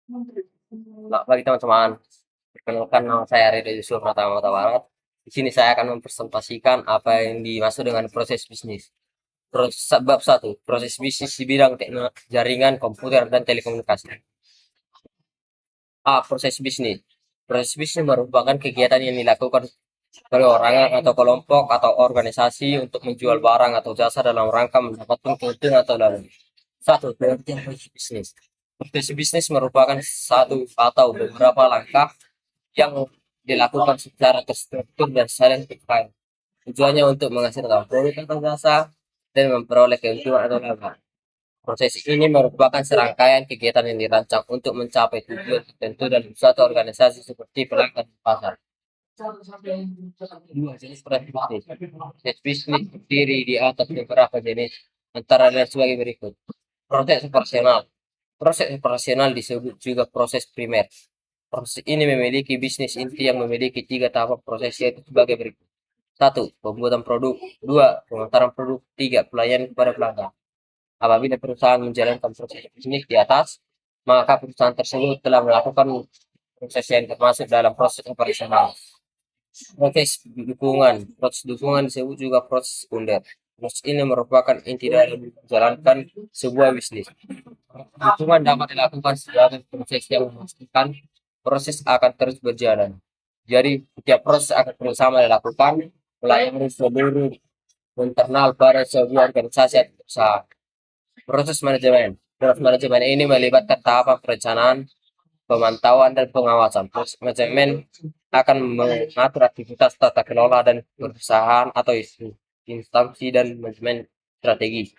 Selamat pagi teman-teman. Perkenalkan nama saya Ridho Yusuf Pratama Barat. Di sini saya akan mempresentasikan apa yang dimaksud dengan proses bisnis. Bab 1, proses bisnis di bidang teknologi, jaringan, komputer, dan telekomunikasi. A. Proses bisnis. Proses bisnis merupakan kegiatan yang dilakukan perorangan atau kelompok atau organisasi untuk menjual barang atau jasa dalam rangka mendapatkan keuntungan atau laba. Satu, pengertian proses bisnis. Proses bisnis merupakan satu atau beberapa langkah yang dilakukan secara terstruktur dan saling terkait. Tujuannya untuk menghasilkan produk atau jasa dan memperoleh keuntungan atau laba. Proses ini merupakan serangkaian kegiatan yang dirancang untuk mencapai tujuan tertentu dalam suatu organisasi seperti pelanggan pasar. Dua jenis proses bisnis. Proses bisnis terdiri di atas beberapa jenis, antara lain sebagai berikut. Proses operasional. Proses operasional disebut juga proses primer. Proses ini memiliki bisnis inti yang memiliki tiga tahap proses yaitu sebagai berikut. Satu, pembuatan produk. Dua, pemasaran produk. Tiga, pelayanan kepada pelanggan. Apabila perusahaan menjalankan proses bisnis di atas, maka perusahaan tersebut telah melakukan proses yang termasuk dalam proses operasional. Proses dukungan. Proses dukungan disebut juga proses sekunder. Proses ini merupakan inti dari menjalankan sebuah bisnis. Dukungan dapat dilakukan sebagai proses yang memastikan proses akan terus berjalan. Jadi, setiap proses akan bersama dilakukan melayani seluruh internal pada sebuah organisasi atau perusahaan. Proses manajemen. Proses manajemen ini melibatkan tahapan perencanaan, pemantauan, dan pengawasan. Proses manajemen akan mengatur aktivitas tata kelola dan perusahaan atau instansi dan manajemen strategi.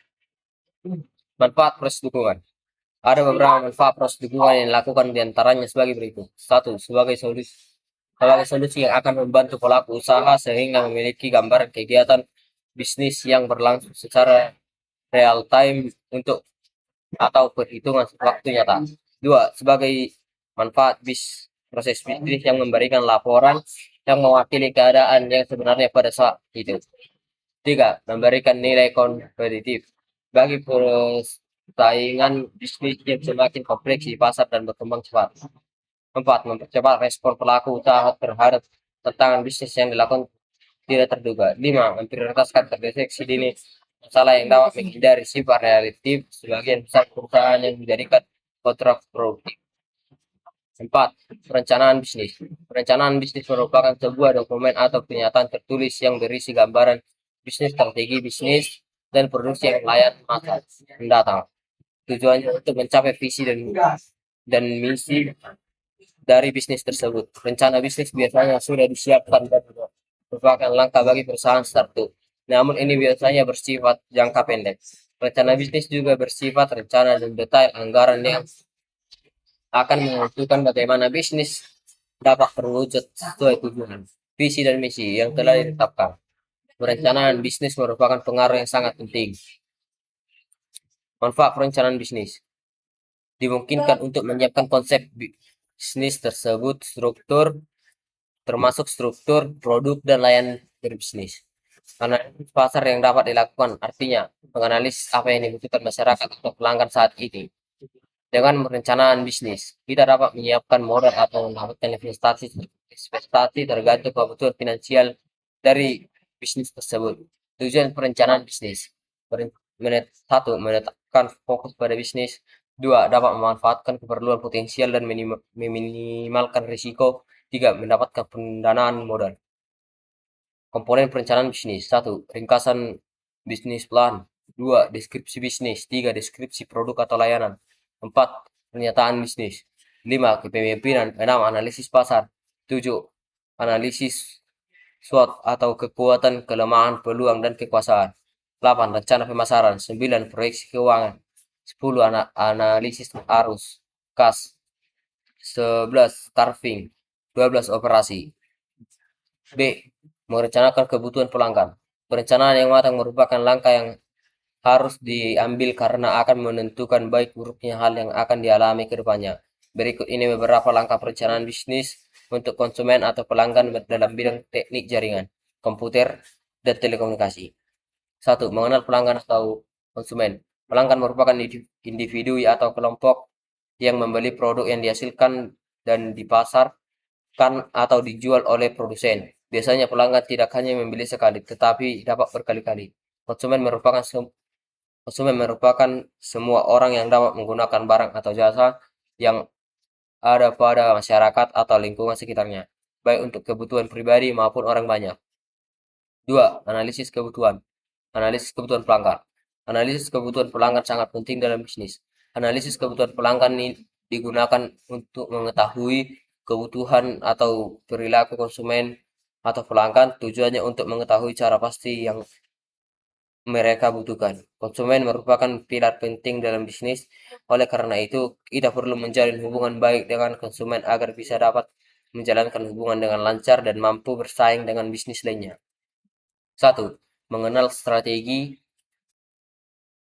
Manfaat proses dukungan. Ada beberapa manfaat proses dukungan yang dilakukan diantaranya sebagai berikut. Satu, sebagai solusi yang akan membantu pelaku usaha sehingga memiliki gambaran kegiatan bisnis yang berlangsung secara real time untuk atau perhitungan waktu nyata. Dua, sebagai manfaat proses bisnis yang memberikan laporan yang mewakili keadaan yang sebenarnya pada saat itu. Tiga, memberikan nilai kompetitif bagi persaingan bisnis yang semakin kompleks di pasar dan berkembang cepat. Empat, mempercepat respon pelaku usaha terhadap tantangan bisnis yang dilakukan tidak terduga. Lima, memprioritaskan terdeteksi dini masalah yang dapat menghindari sifat realitif sebagian besar perusahaan yang menjadikan kontrak produktif. Empat, perencanaan bisnis. Perencanaan bisnis merupakan sebuah dokumen atau pernyataan tertulis yang berisi gambaran bisnis, strategi bisnis, dan produksi yang layak masa mendatang. Tujuannya untuk mencapai visi dan misi dari bisnis tersebut. Rencana bisnis biasanya sudah disiapkan dan merupakan langkah bagi perusahaan startup. Namun ini biasanya bersifat jangka pendek. Rencana bisnis juga bersifat rencana dan detail anggaran yang akan menentukan bagaimana bisnis dapat terwujud sesuai tujuan, visi dan misi yang telah ditetapkan. Perencanaan bisnis merupakan pengaruh yang sangat penting. Manfaat perencanaan bisnis dimungkinkan untuk menyiapkan konsep bisnis tersebut, termasuk struktur, produk, dan layanan berbisnis. Analisis pasar yang dapat dilakukan, artinya menganalisis apa yang dibutuhkan masyarakat atau pelanggan saat ini. Dengan perencanaan bisnis, kita dapat menyiapkan modal atau mendapatkan investasi tergantung kebutuhan finansial dari bisnis tersebut. Tujuan perencanaan bisnis. Satu, menetapkan fokus pada bisnis. Dua, dapat memanfaatkan keperluan potensial dan meminimalkan risiko. Tiga, mendapatkan pendanaan modal. Komponen perencanaan bisnis. Satu, ringkasan bisnis plan. Dua, deskripsi bisnis. Tiga, deskripsi produk atau layanan. Empat, pernyataan bisnis. Lima, kepemimpinan. Enam, analisis pasar. Tujuh, analisis SWOT atau kekuatan, kelemahan, peluang, dan kekuasaan. 8. Rencana pemasaran. 9. Proyeksi keuangan. 10. Analisis arus kas. 11. Starving. 12. Operasi. B. Merencanakan kebutuhan pelanggan. Perencanaan yang matang merupakan langkah yang harus diambil karena akan menentukan baik buruknya hal yang akan dialami ke depannya. Berikut ini beberapa langkah perencanaan bisnis untuk konsumen atau pelanggan dalam bidang teknik jaringan, komputer, dan telekomunikasi. Satu, mengenal pelanggan atau konsumen. Pelanggan merupakan individu atau kelompok yang membeli produk yang dihasilkan dan dipasarkan atau dijual oleh produsen. Biasanya pelanggan tidak hanya membeli sekali, tetapi dapat berkali-kali. Konsumen merupakan Konsumen merupakan semua orang yang dapat menggunakan barang atau jasa yang ada pada masyarakat atau lingkungan sekitarnya, baik untuk kebutuhan pribadi maupun orang banyak. 2. Analisis kebutuhan. Analisis kebutuhan pelanggan. Analisis kebutuhan pelanggan sangat penting dalam bisnis. Analisis kebutuhan pelanggan ini digunakan untuk mengetahui kebutuhan atau perilaku konsumen atau pelanggan. Tujuannya untuk mengetahui cara pasti yang mereka butuhkan. Konsumen merupakan pilar penting dalam bisnis. Oleh karena itu, kita perlu menjalin hubungan baik dengan konsumen agar bisa dapat menjalankan hubungan dengan lancar dan mampu bersaing dengan bisnis lainnya. 1. Mengenal strategi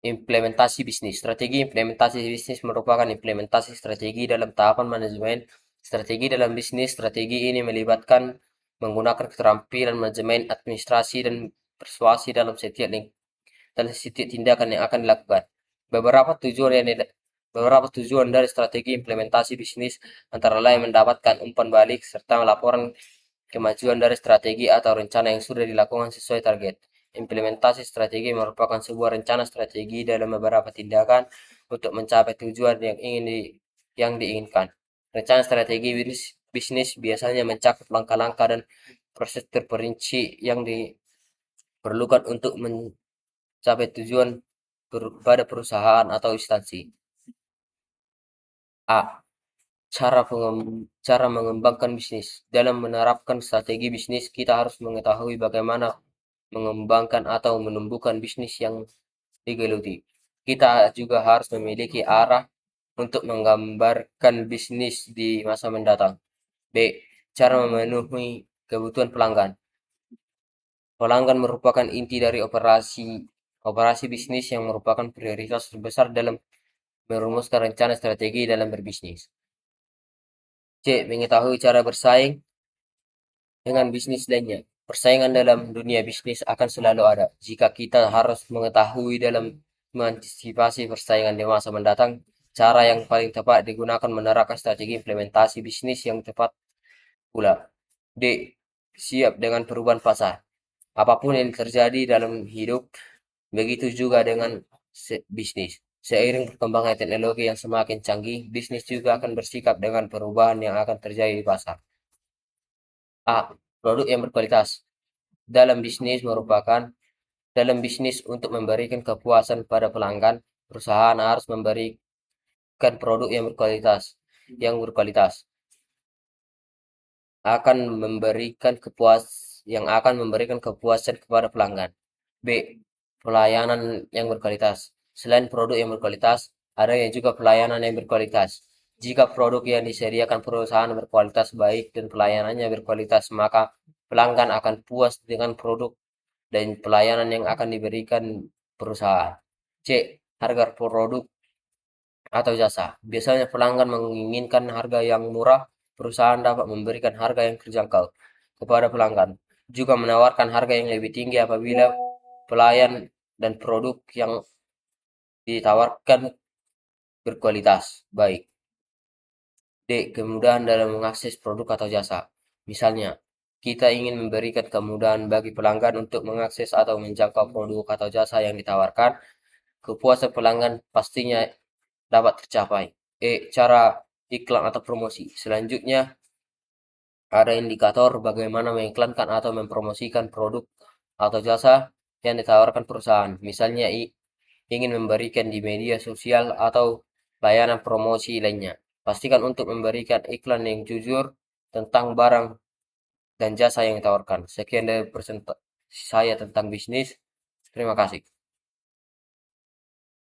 implementasi bisnis. Strategi implementasi bisnis merupakan implementasi strategi dalam tahapan manajemen. Strategi dalam bisnis, strategi ini melibatkan menggunakan keterampilan manajemen, administrasi, dan persuasi dalam setiap tindakan yang akan dilakukan. Beberapa tujuan dari strategi implementasi bisnis antara lain mendapatkan umpan balik serta laporan kemajuan dari strategi atau rencana yang sudah dilakukan sesuai target. Implementasi strategi merupakan sebuah rencana strategi dalam beberapa tindakan untuk mencapai tujuan yang diinginkan. Rencana strategi bisnis biasanya mencakup langkah-langkah dan proses terperinci yang diperlukan untuk mencapai tujuan pada perusahaan atau instansi. A. Cara mengembangkan bisnis. Dalam menerapkan strategi bisnis, kita harus mengetahui bagaimana mengembangkan atau menumbuhkan bisnis yang digeluti. Kita juga harus memiliki arah untuk menggambarkan bisnis di masa mendatang. B. Cara memenuhi kebutuhan pelanggan. Pelanggan merupakan inti dari operasi bisnis yang merupakan prioritas terbesar dalam merumuskan rencana strategi dalam berbisnis. C. Mengetahui cara bersaing dengan bisnis lainnya. Persaingan dalam dunia bisnis akan selalu ada. Jika kita harus mengetahui dalam mengantisipasi persaingan di masa mendatang, cara yang paling tepat digunakan menerapkan strategi implementasi bisnis yang tepat pula. D. Siap dengan perubahan pasar. Apapun yang terjadi dalam hidup, begitu juga dengan bisnis. Seiring perkembangan teknologi yang semakin canggih, bisnis juga akan bersikap dengan perubahan yang akan terjadi di pasar. A. Produk yang berkualitas. Dalam bisnis untuk memberikan kepuasan pada pelanggan, perusahaan harus memberikan produk yang berkualitas akan memberikan kepuasan kepada pelanggan. B. Pelayanan yang berkualitas. Selain produk yang berkualitas, ada yang juga pelayanan yang berkualitas. Jika produk yang disediakan perusahaan berkualitas baik dan pelayanannya berkualitas, maka pelanggan akan puas dengan produk dan pelayanan yang akan diberikan perusahaan. C. Harga produk atau jasa. Biasanya pelanggan menginginkan harga yang murah, perusahaan dapat memberikan harga yang terjangkau kepada pelanggan. Juga menawarkan harga yang lebih tinggi apabila pelayan dan produk yang ditawarkan berkualitas baik. D. Kemudahan dalam mengakses produk atau jasa. Misalnya, kita ingin memberikan kemudahan bagi pelanggan untuk mengakses atau menjangkau produk atau jasa yang ditawarkan. Kepuasan pelanggan pastinya dapat tercapai. Cara iklan atau promosi. Selanjutnya, ada indikator bagaimana mengiklankan atau mempromosikan produk atau jasa yang ditawarkan perusahaan. Misalnya, ingin memberikan di media sosial atau layanan promosi lainnya. Pastikan untuk memberikan iklan yang jujur tentang barang dan jasa yang ditawarkan. Sekian dari presentasi saya tentang bisnis. Terima kasih.